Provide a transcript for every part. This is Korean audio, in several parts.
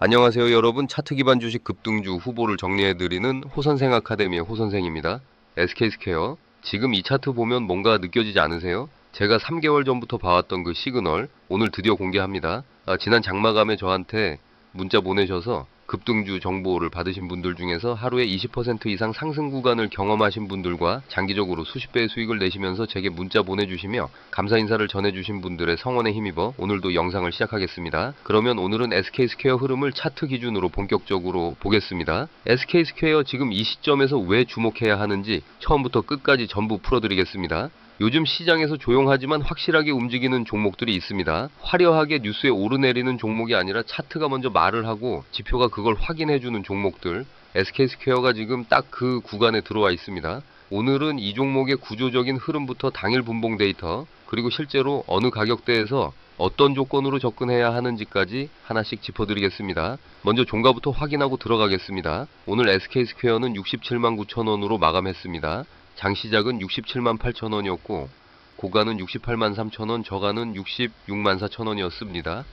안녕하세요 여러분. 차트 기반 주식 급등주 후보를 정리해드리는 호선생 아카데미의 호선생입니다. SK스퀘어. 지금 이 차트 보면 뭔가 느껴지지 않으세요? 제가 3개월 전부터 봐왔던 그 시그널 오늘 드디어 공개합니다. 지난 장마감에 저한테 문자 보내셔서 급등주 정보를 받으신 분들 중에서 하루에 20% 이상 상승 구간을 경험하신 분들과 장기적으로 수십 배의 수익을 내시면서 제게 문자 보내주시며 감사 인사를 전해주신 분들의 성원에 힘입어 오늘도 영상을 시작하겠습니다. 그러면 오늘은 SK스퀘어 흐름을 차트 기준으로 본격적으로 보겠습니다. SK스퀘어 지금 이 시점에서 왜 주목해야 하는지 처음부터 끝까지 전부 풀어드리겠습니다. 요즘 시장에서 조용하지만 확실하게 움직이는 종목들이 있습니다. 화려하게 뉴스에 오르내리는 종목이 아니라 차트가 먼저 말을 하고 지표가 그걸 확인해주는 종목들, SK스퀘어가 지금 딱 그 구간에 들어와 있습니다. 오늘은 이 종목의 구조적인 흐름부터 당일 분봉 데이터, 그리고 실제로 어느 가격대에서 어떤 조건으로 접근해야 하는지까지 하나씩 짚어드리겠습니다. 먼저 종가부터 확인하고 들어가겠습니다. 오늘 SK스퀘어는 67만 9천 원으로 마감했습니다. 장 시작은 67만 8천 원이었고 고가는 68만 3천 원, 저가는 66만 4천 원이었습니다.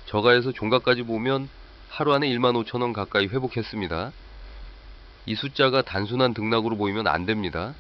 저가에서 종가까지 보면 하루 안에 1만 5천 원 가까이 회복했습니다. 이 숫자가 단순한 등락으로 보이면 안 됩니다.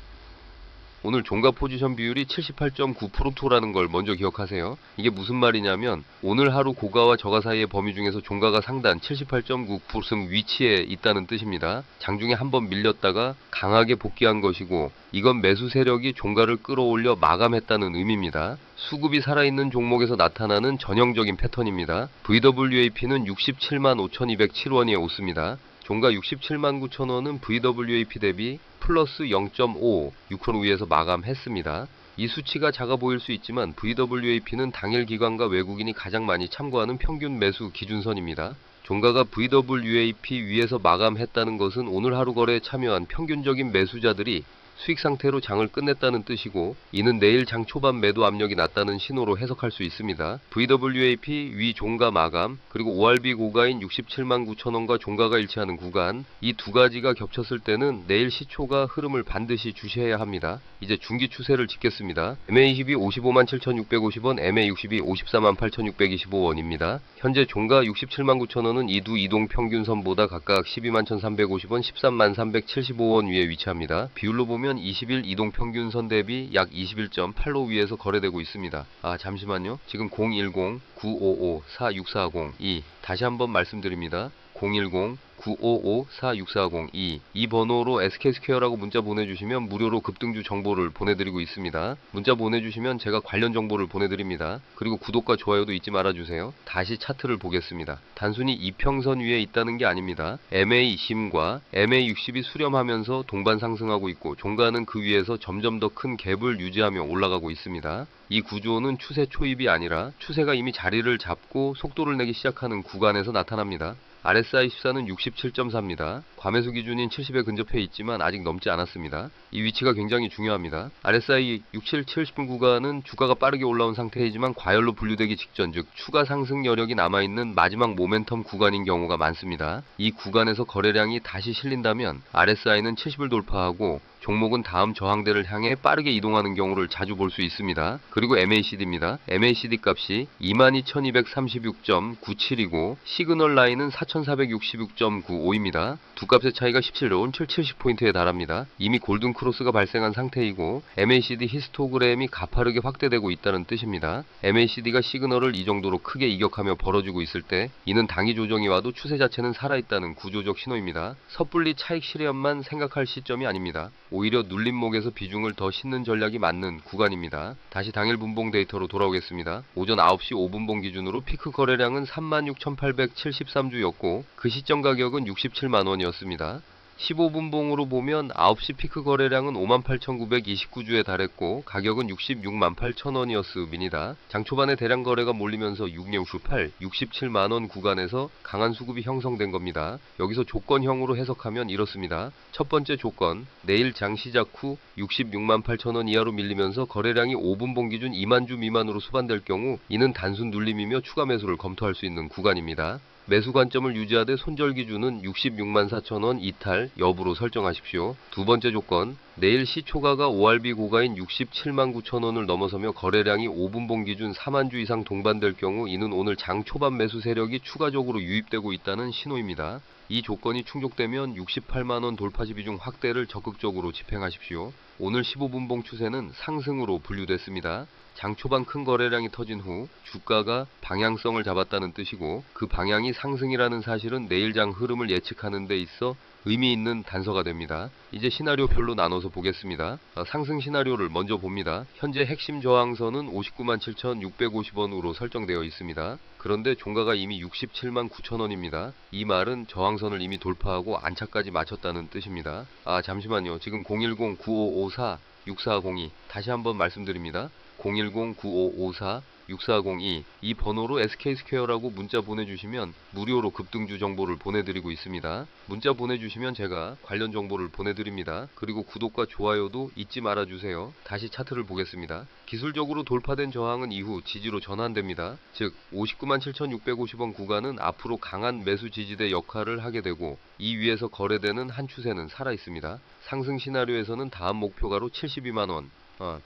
오늘 종가 포지션 비율이 78.9%라는 걸 먼저 기억하세요. 이게 무슨 말이냐면 오늘 하루 고가와 저가 사이의 범위 중에서 종가가 상단 78.9% 위치에 있다는 뜻입니다. 장중에 한번 밀렸다가 강하게 복귀한 것이고 이건 매수 세력이 종가를 끌어올려 마감했다는 의미입니다. 수급이 살아있는 종목에서 나타나는 전형적인 패턴입니다. VWAP는 67만 5,207원이 오습니다. 종가 67만 9천 원은 VWAP 대비 플러스 0.5, 6원 위에서 마감했습니다. 이 수치가 작아 보일 수 있지만 VWAP는 당일 기관과 외국인이 가장 많이 참고하는 평균 매수 기준선입니다. 종가가 VWAP 위에서 마감했다는 것은 오늘 하루 거래에 참여한 평균적인 매수자들이 수익 상태로 장을 끝냈다는 뜻이고 이는 내일 장 초반 매도 압력이 낮다는 신호로 해석할 수 있습니다. VWAP 위 종가 마감 그리고 ORB 고가인 67만 9천 원과 종가가 일치하는 구간 이 두 가지가 겹쳤을 때는 내일 시초가 흐름을 반드시 주시해야 합니다. 이제 중기 추세를 짓겠습니다. MA12 55만 7,650원, MA62 54만 8,625원입니다. 현재 종가 67만 9천 원은 이 두 이동 평균선보다 각각 12만 1,350원, 13만 375원 위에 위치합니다. 비율로 보면 20일 이동평균선 대비 약 21.85 위에서 거래되고 있습니다. 잠시만요. 지금 010-955-46402 다시 한번 말씀드립니다. 010-955-46402 이 번호로 SK스퀘어라고 문자 보내주시면 무료로 급등주 정보를 보내드리고 있습니다. 문자 보내주시면 제가 관련 정보를 보내드립니다. 그리고 구독과 좋아요도 잊지 말아주세요. 다시 차트를 보겠습니다. 단순히 이평선 위에 있다는 게 아닙니다. MA20과 MA60이 수렴하면서 동반 상승하고 있고 종가는 그 위에서 점점 더 큰 갭을 유지하며 올라가고 있습니다. 이 구조는 추세 초입이 아니라 추세가 이미 자리를 잡고 속도를 내기 시작하는 구간에서 나타납니다. RSI 14는 67.4입니다. 과매수 기준인 70에 근접해 있지만 아직 넘지 않았습니다. 이 위치가 굉장히 중요합니다. RSI 67, 70분 구간은 주가가 빠르게 올라온 상태이지만 과열로 분류되기 직전, 즉 추가 상승 여력이 남아있는 마지막 모멘텀 구간인 경우가 많습니다. 이 구간에서 거래량이 다시 실린다면 RSI는 70을 돌파하고 종목은 다음 저항대를 향해 빠르게 이동하는 경우를 자주 볼 수 있습니다. 그리고 MACD입니다. MACD 값이 22,236.97이고 시그널 라인은 4,466.95입니다. 두 값의 차이가 17로 70포인트에 달합니다. 이미 골든 크로스가 발생한 상태이고 MACD 히스토그램이 가파르게 확대되고 있다는 뜻입니다. MACD가 시그널을 이 정도로 크게 이격하며 벌어지고 있을 때 이는 단기 조정이 와도 추세 자체는 살아있다는 구조적 신호입니다. 섣불리 차익 실현만 생각할 시점이 아닙니다. 오히려 눌림목에서 비중을 더 싣는 전략이 맞는 구간입니다. 다시 당일 분봉 데이터로 돌아오겠습니다. 오전 9시 5분봉 기준으로 피크 거래량은 36,873주였고 그 시점 가격은 67만원이었습니다. 15분봉으로 보면 9시 피크 거래량은 58,929주에 달했고 가격은 66만 8천원이었습니다. 장 초반에 대량 거래가 몰리면서 668, 67만원 구간에서 강한 수급이 형성된 겁니다. 여기서 조건형으로 해석하면 이렇습니다. 첫 번째 조건, 내일 장 시작 후 66만 8천원 이하로 밀리면서 거래량이 5분봉 기준 2만 주 미만으로 수반될 경우 이는 단순 눌림이며 추가 매수를 검토할 수 있는 구간입니다. 매수 관점을 유지하되 손절 기준은 66만 4천원 이탈 여부로 설정하십시오. 두 번째 조건, 내일 시초가가 ORB 고가인 67만 9천 원을 넘어서며 거래량이 5분봉 기준 4만 주 이상 동반될 경우 이는 오늘 장 초반 매수 세력이 추가적으로 유입되고 있다는 신호입니다. 이 조건이 충족되면 68만 원 돌파시 비중 확대를 적극적으로 집행하십시오. 오늘 15분봉 추세는 상승으로 분류됐습니다. 장 초반 큰 거래량이 터진 후 주가가 방향성을 잡았다는 뜻이고 그 방향이 상승이라는 사실은 내일 장 흐름을 예측하는 데 있어 의미 있는 단서가 됩니다. 이제 시나리오별로 나눠서 보겠습니다. 상승 시나리오를 먼저 봅니다. 현재 핵심 저항선은 59만 7,650원으로 설정되어 있습니다. 그런데 종가가 이미 67만 9천 원입니다. 이 말은 저항선을 이미 돌파하고 안착까지 마쳤다는 뜻입니다. 잠시만요. 지금 010-9554-6402 다시 한번 말씀드립니다. 010-9554-6402 이 번호로 SK스퀘어라고 문자 보내주시면 무료로 급등주 정보를 보내드리고 있습니다. 문자 보내주시면 제가 관련 정보를 보내드립니다. 그리고 구독과 좋아요도 잊지 말아주세요. 다시 차트를 보겠습니다. 기술적으로 돌파된 저항은 이후 지지로 전환됩니다. 즉 59만 7,650원 구간은 앞으로 강한 매수 지지대 역할을 하게 되고 이 위에서 거래되는 한 추세는 살아있습니다. 상승 시나리오에서는 다음 목표가로 72만원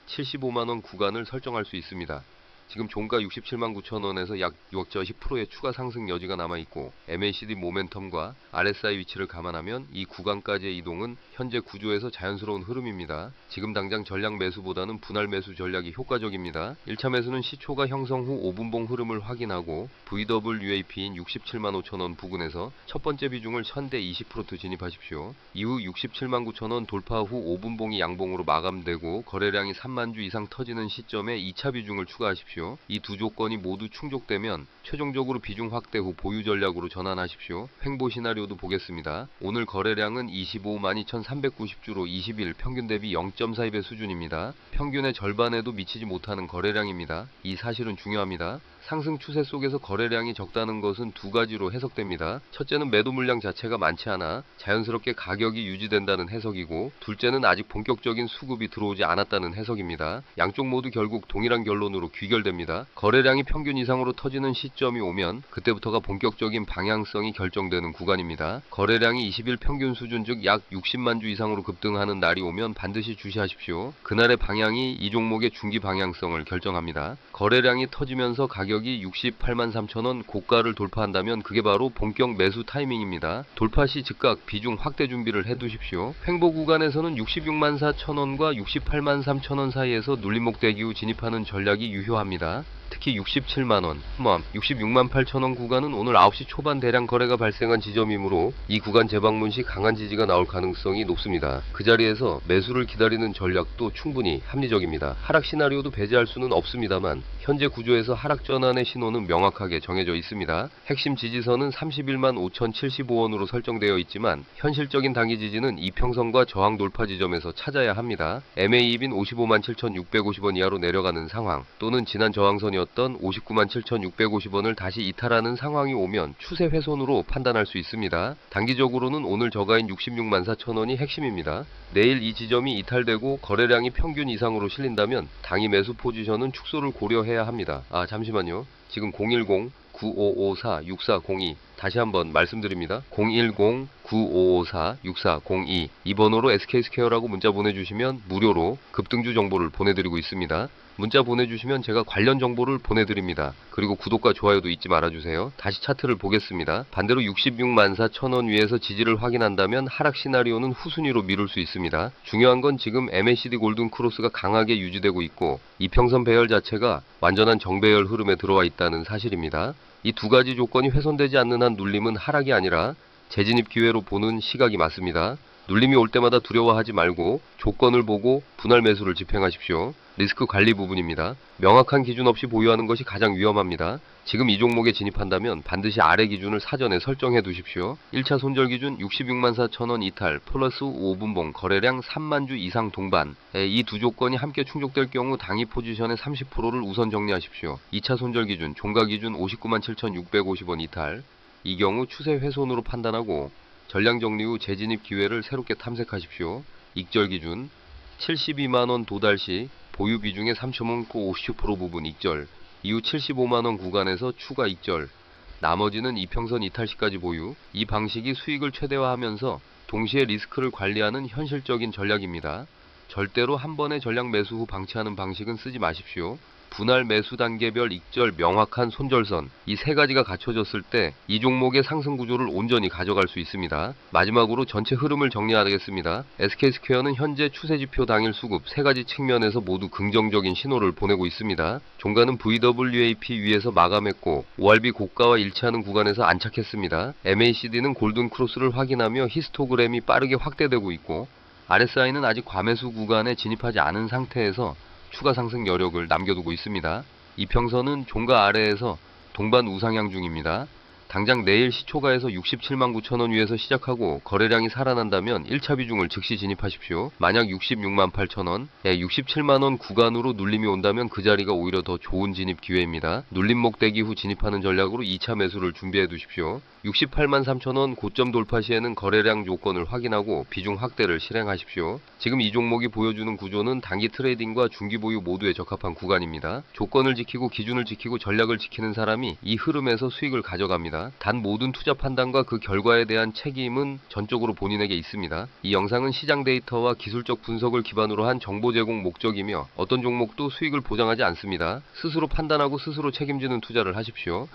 75만원 구간을 설정할 수 있습니다. 지금 종가 67만 9천 원에서 약 10%의 추가 상승 여지가 남아있고 MACD 모멘텀과 RSI 위치를 감안하면 이 구간까지의 이동은 현재 구조에서 자연스러운 흐름입니다. 지금 당장 전량 매수보다는 분할 매수 전략이 효과적입니다. 1차 매수는 시초가 형성 후 5분봉 흐름을 확인하고 VWAP인 67만 5천 원 부근에서 첫 번째 비중을 1000대 20% 진입하십시오. 이후 67만 9천 원 돌파 후 5분봉이 양봉으로 마감되고 거래량이 3만 주 이상 터지는 시점에 2차 비중을 추가하십시오. 이 두 조건이 모두 충족되면 최종적으로 비중 확대 후 보유 전략으로 전환하십시오. 횡보 시나리오도 보겠습니다. 오늘 거래량은 25만 2,390주로 20일 평균 대비 0.42배 수준입니다. 평균의 절반에도 미치지 못하는 거래량입니다. 이 사실은 중요합니다. 상승 추세 속에서 거래량이 적다는 것은 두 가지로 해석됩니다. 첫째는 매도 물량 자체가 많지 않아 자연스럽게 가격이 유지된다는 해석이고 둘째는 아직 본격적인 수급이 들어오지 않았다는 해석입니다. 양쪽 모두 결국 동일한 결론으로 귀결됩니다. 거래량이 평균 이상으로 터지는 시점이 오면 그때부터가 본격적인 방향성이 결정되는 구간입니다. 거래량이 20일 평균 수준 즉 약 60만 주 이상으로 급등하는 날이 오면 반드시 주시하십시오. 그날의 방향이 이 종목의 중기 방향성을 결정합니다. 거래량이 터지면서 가격이 68만 3천원 고가를 돌파한다면 그게 바로 본격 매수 타이밍입니다. 돌파 시 즉각 비중 확대 준비를 해두십시오. 횡보 구간에서는 66만 4천원과 68만 3천원 사이에서 눌림목 대기 후 진입하는 전략이 유효합니다. 특히 67만원, 66만 8천원 구간은 오늘 9시 초반 대량 거래가 발생한 지점이므로 이 구간 재방문 시 강한 지지가 나올 가능성이 높습니다. 그 자리에서 매수를 기다리는 전략도 충분히 합리적입니다. 하락 시나리오도 배제할 수는 없습니다만 현재 구조에서 하락 전환의 신호는 명확하게 정해져 있습니다. 핵심 지지선은 31만 5,075원으로 설정되어 있지만 현실적인 단기 지지는 이평선과 저항 돌파 지점에서 찾아야 합니다. MAEB인 55만 7,650원 이하로 내려가는 상황 또는 지난 저항선이었던 59만 7,650원을 다시 이탈하는 상황이 오면 추세 훼손으로 판단할 수 있습니다. 단기적으로는 오늘 저가인 66만 4천원이 핵심입니다. 내일 이 지점이 이탈되고 거래량이 평균 이상으로 실린다면 당일 매수 포지션은 축소를 고려해야 합니다. 잠시만요. 지금 010-9554-6402 다시 한번 말씀드립니다. 010-9554-6402 이 번호로 SK스퀘어라고 문자 보내주시면 무료로 급등주 정보를 보내드리고 있습니다. 문자 보내주시면 제가 관련 정보를 보내드립니다. 그리고 구독과 좋아요도 잊지 말아주세요. 다시 차트를 보겠습니다. 반대로 66만 4천원 위에서 지지를 확인한다면 하락 시나리오는 후순위로 미룰 수 있습니다. 중요한 건 지금 MACD 골든 크로스가 강하게 유지되고 있고 이평선 배열 자체가 완전한 정배열 흐름에 들어와 있다는 사실입니다. 이 두 가지 조건이 훼손되지 않는 한 눌림은 하락이 아니라 재진입 기회로 보는 시각이 맞습니다. 눌림이 올 때마다 두려워하지 말고 조건을 보고 분할 매수를 집행하십시오. 리스크 관리 부분입니다. 명확한 기준 없이 보유하는 것이 가장 위험합니다. 지금 이 종목에 진입한다면 반드시 아래 기준을 사전에 설정해 두십시오. 1차 손절 기준 66만 4천원 이탈 플러스 5분봉 거래량 3만 주 이상 동반 이 두 조건이 함께 충족될 경우 당일 포지션의 30%를 우선 정리하십시오. 2차 손절 기준 종가 기준 59만 7,650원 이탈 이 경우 추세 훼손으로 판단하고 전량 정리 후 재진입 기회를 새롭게 탐색하십시오. 익절 기준 72만원 도달 시 보유 비중의 3.50% 부분 익절, 이후 75만원 구간에서 추가 익절, 나머지는 이평선 이탈 시까지 보유. 이 방식이 수익을 최대화하면서 동시에 리스크를 관리하는 현실적인 전략입니다. 절대로 한 번에 전량 매수 후 방치하는 방식은 쓰지 마십시오. 분할 매수 단계별 익절 명확한 손절선, 이 세 가지가 갖춰졌을 때 이 종목의 상승 구조를 온전히 가져갈 수 있습니다. 마지막으로 전체 흐름을 정리하겠습니다. SK스퀘어는 현재 추세지표 당일 수급 세 가지 측면에서 모두 긍정적인 신호를 보내고 있습니다. 종가는 VWAP 위에서 마감했고 ORB 고가와 일치하는 구간에서 안착했습니다. MACD는 골든 크로스를 확인하며 히스토그램이 빠르게 확대되고 있고 RSI는 아직 과매수 구간에 진입하지 않은 상태에서 추가 상승 여력을 남겨두고 있습니다. 이평선은 종가 아래에서 동반 우상향 중입니다. 당장 내일 시초가에서 67만 9천 원 위에서 시작하고 거래량이 살아난다면 1차 비중을 즉시 진입하십시오. 만약 66만 8천 원, 67만 원 구간으로 눌림이 온다면 그 자리가 오히려 더 좋은 진입 기회입니다. 눌림목 대기 후 진입하는 전략으로 2차 매수를 준비해 두십시오. 68만 3천 원 고점 돌파 시에는 거래량 조건을 확인하고 비중 확대를 실행하십시오. 지금 이 종목이 보여주는 구조는 단기 트레이딩과 중기 보유 모두에 적합한 구간입니다. 조건을 지키고 기준을 지키고 전략을 지키는 사람이 이 흐름에서 수익을 가져갑니다. 단 모든 투자 판단과 그 결과에 대한 책임은 전적으로 본인에게 있습니다. 이 영상은 시장 데이터와 기술적 분석을 기반으로 한 정보 제공 목적이며 어떤 종목도 수익을 보장하지 않습니다. 스스로 판단하고 스스로 책임지는 투자를 하십시오.